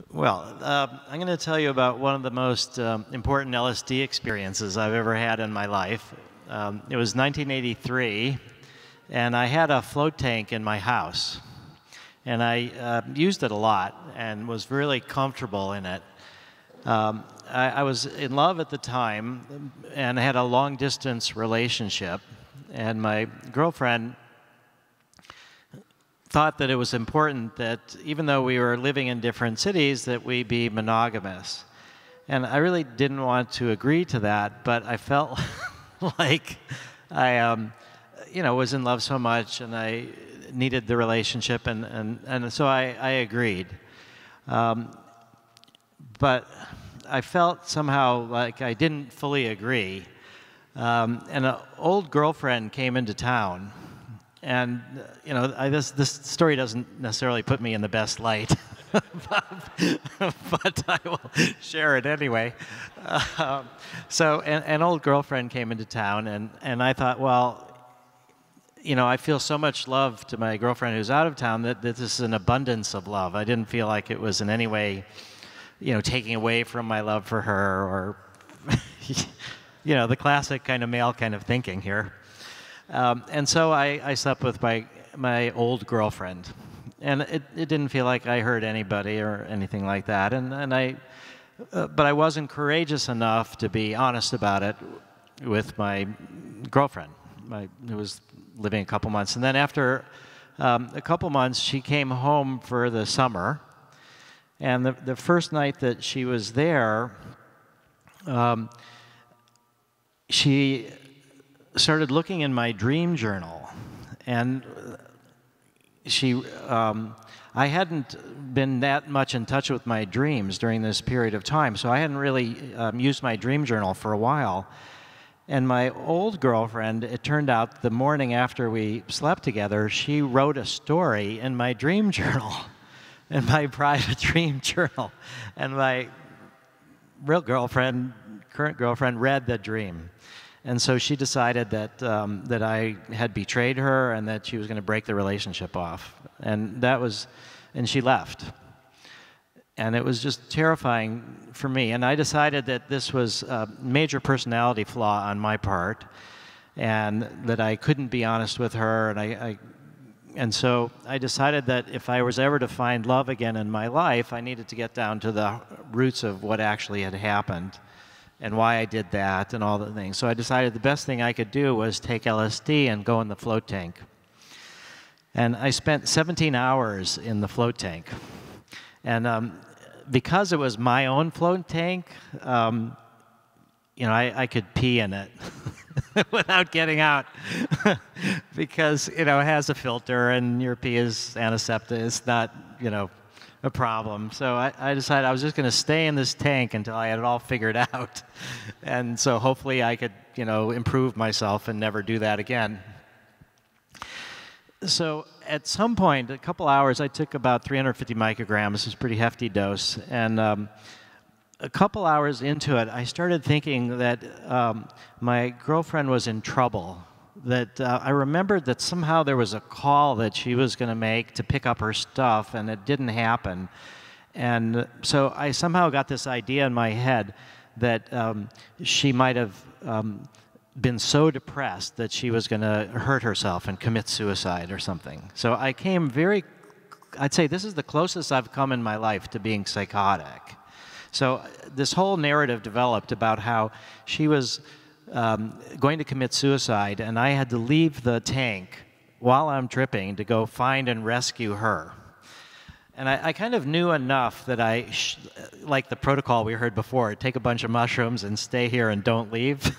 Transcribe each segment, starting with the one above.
Well, I'm going to tell you about one of the most important LSD experiences I've ever had in my life. It was 1983, and I had a float tank in my house. And I used it a lot and was really comfortable in it. I was in love at the time and had a long-distance relationship. And my girlfriend thought that it was important that even though we were living in different cities, that we be monogamous. And I really didn't want to agree to that, but I felt like I was in love so much and I needed the relationship, and so I agreed. But I felt somehow like I didn't fully agree. And an old girlfriend came into town. And, this story doesn't necessarily put me in the best light, but I will share it anyway. So an old girlfriend came into town, and I thought, well, I feel so much love to my girlfriend who's out of town that this is an abundance of love. I didn't feel like it was in any way, taking away from my love for her or, the classic kind of male kind of thinking here. And so I slept with my old girlfriend, and it didn't feel like I hurt anybody or anything like that. But I wasn't courageous enough to be honest about it with my girlfriend, who was living a couple months. And then after a couple months, she came home for the summer. And the first night that she was there, she started looking in my dream journal, and I hadn't been that much in touch with my dreams during this period of time, so I hadn't really used my dream journal for a while. And my old girlfriend, it turned out the morning after we slept together, she wrote a story in my dream journal, in my private dream journal, and my real girlfriend, current girlfriend, read the dream. And so she decided that I had betrayed her and that she was going to break the relationship off. And she left. And it was just terrifying for me. And I decided that this was a major personality flaw on my part, and that I couldn't be honest with her. And so I decided that if I was ever to find love again in my life, I needed to get down to the roots of what actually had happened and why I did that and all the things. So I decided the best thing I could do was take LSD and go in the float tank. And I spent 17 hours in the float tank. And because it was my own float tank, I could pee in it without getting out because, it has a filter and your pee is antiseptic. It's not, a problem. So I decided I was just going to stay in this tank until I had it all figured out. And so hopefully I could, improve myself and never do that again. So at some point, a couple hours, I took about 350 micrograms. This is a pretty hefty dose. And a couple hours into it, I started thinking that my girlfriend was in trouble. That I remembered that somehow there was a call that she was going to make to pick up her stuff, and it didn't happen. And so I somehow got this idea in my head that she might have been so depressed that she was going to hurt herself and commit suicide or something. So I came I'd say this is the closest I've come in my life to being psychotic. So this whole narrative developed about how she was going to commit suicide, and I had to leave the tank while I'm tripping to go find and rescue her. And I kind of knew enough that like the protocol we heard before, take a bunch of mushrooms and stay here and don't leave.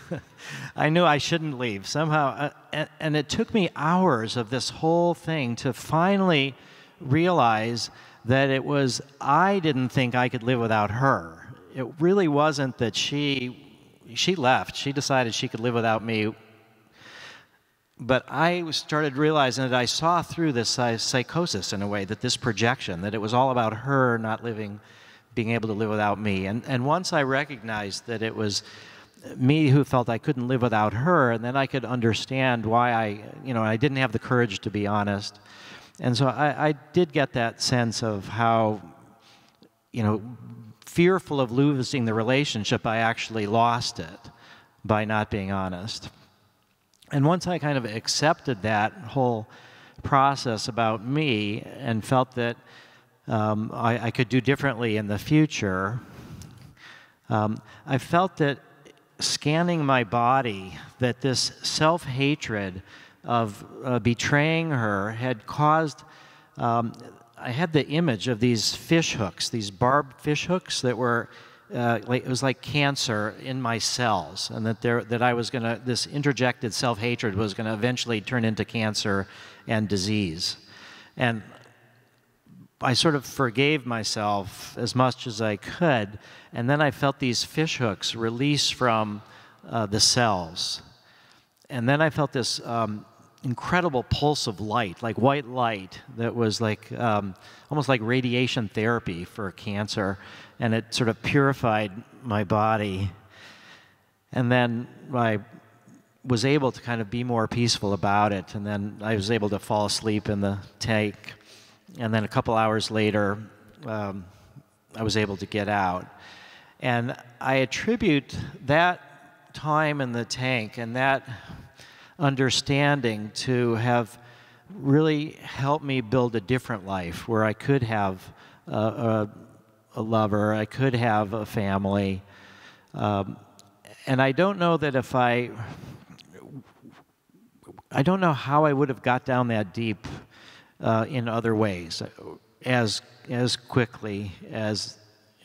I knew I shouldn't leave somehow. And it took me hours of this whole thing to finally realize that it was I didn't think I could live without her. It really wasn't that she left. She decided she could live without me. But I started realizing that I saw through this psychosis in a way, that this projection, that it was all about her not being able to live without me. And once I recognized that it was me who felt I couldn't live without her, and then I could understand why I didn't have the courage to be honest. And so I did get that sense of how you know, fearful of losing the relationship, I actually lost it by not being honest. And once I kind of accepted that whole process about me and felt that I could do differently in the future, I felt that scanning my body, that this self-hatred of betraying her had caused, I had the image of these fish hooks, these barbed fish hooks that were, it was like cancer in my cells, and that I was gonna, this interjected self-hatred was gonna eventually turn into cancer and disease. And I sort of forgave myself as much as I could, and then I felt these fish hooks release from the cells. And then I felt this incredible pulse of light, like white light, that was like almost like radiation therapy for cancer, and it sort of purified my body. And then I was able to kind of be more peaceful about it, and then I was able to fall asleep in the tank, and then a couple hours later I was able to get out. And I attribute that time in the tank and that understanding to have really helped me build a different life where I could have a lover, I could have a family. And I don't know that if I don't know how I would have got down that deep in other ways as quickly as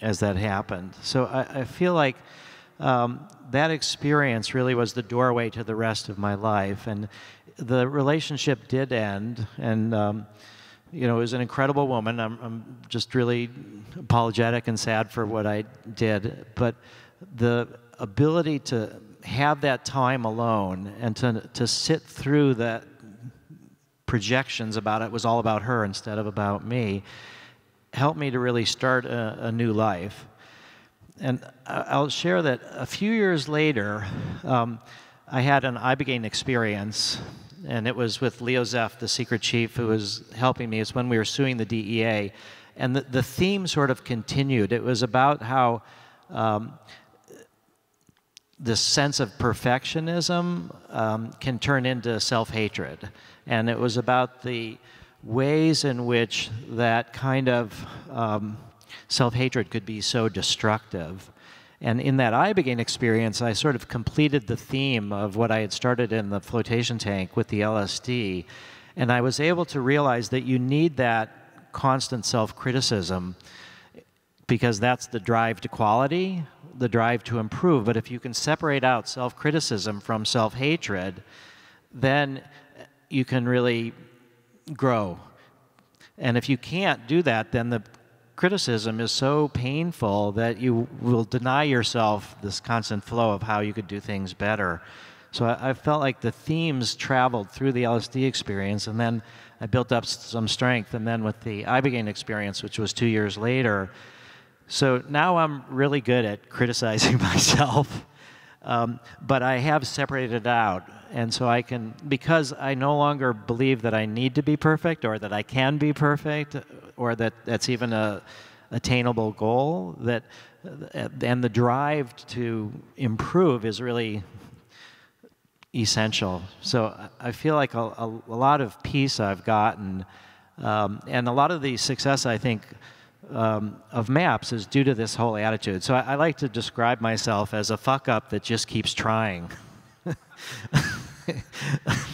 that happened. So I feel like that experience really was the doorway to the rest of my life. And the relationship did end, and you know, it was an incredible woman. I'm just really apologetic and sad for what I did, but the ability to have that time alone and to sit through that projections about it was all about her instead of about me helped me to really start a new life. And I'll share that a few years later, I had an Ibogaine experience, and it was with Leo Zeff, the secret chief, who was helping me. It's when we were suing the DEA. And the theme sort of continued. It was about how this sense of perfectionism can turn into self-hatred. And it was about the ways in which that kind of self-hatred could be so destructive. And in that Ibogaine experience, I sort of completed the theme of what I had started in the flotation tank with the LSD. And I was able to realize that you need that constant self-criticism because that's the drive to quality, the drive to improve. But if you can separate out self-criticism from self-hatred, then you can really grow. And if you can't do that, then the criticism is so painful that you will deny yourself this constant flow of how you could do things better. So I felt like the themes traveled through the LSD experience, and then I built up some strength, and then with the Ibogaine experience, which was 2 years later. So now I'm really good at criticizing myself, but I have separated it out. And so I can, because I no longer believe that I need to be perfect or that I can be perfect or that that's even a attainable goal, that, and the drive to improve is really essential. So I feel like a lot of peace I've gotten, and a lot of the success, I think, of MAPS is due to this whole attitude. So I like to describe myself as a fuck-up that just keeps trying.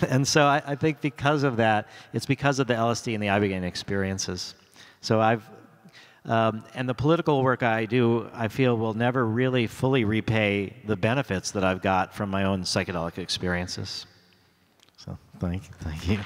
And so I think because of that, it's because of the LSD and the Ibogaine experiences. So and the political work I do, I feel will never really fully repay the benefits that I've got from my own psychedelic experiences. So thank you.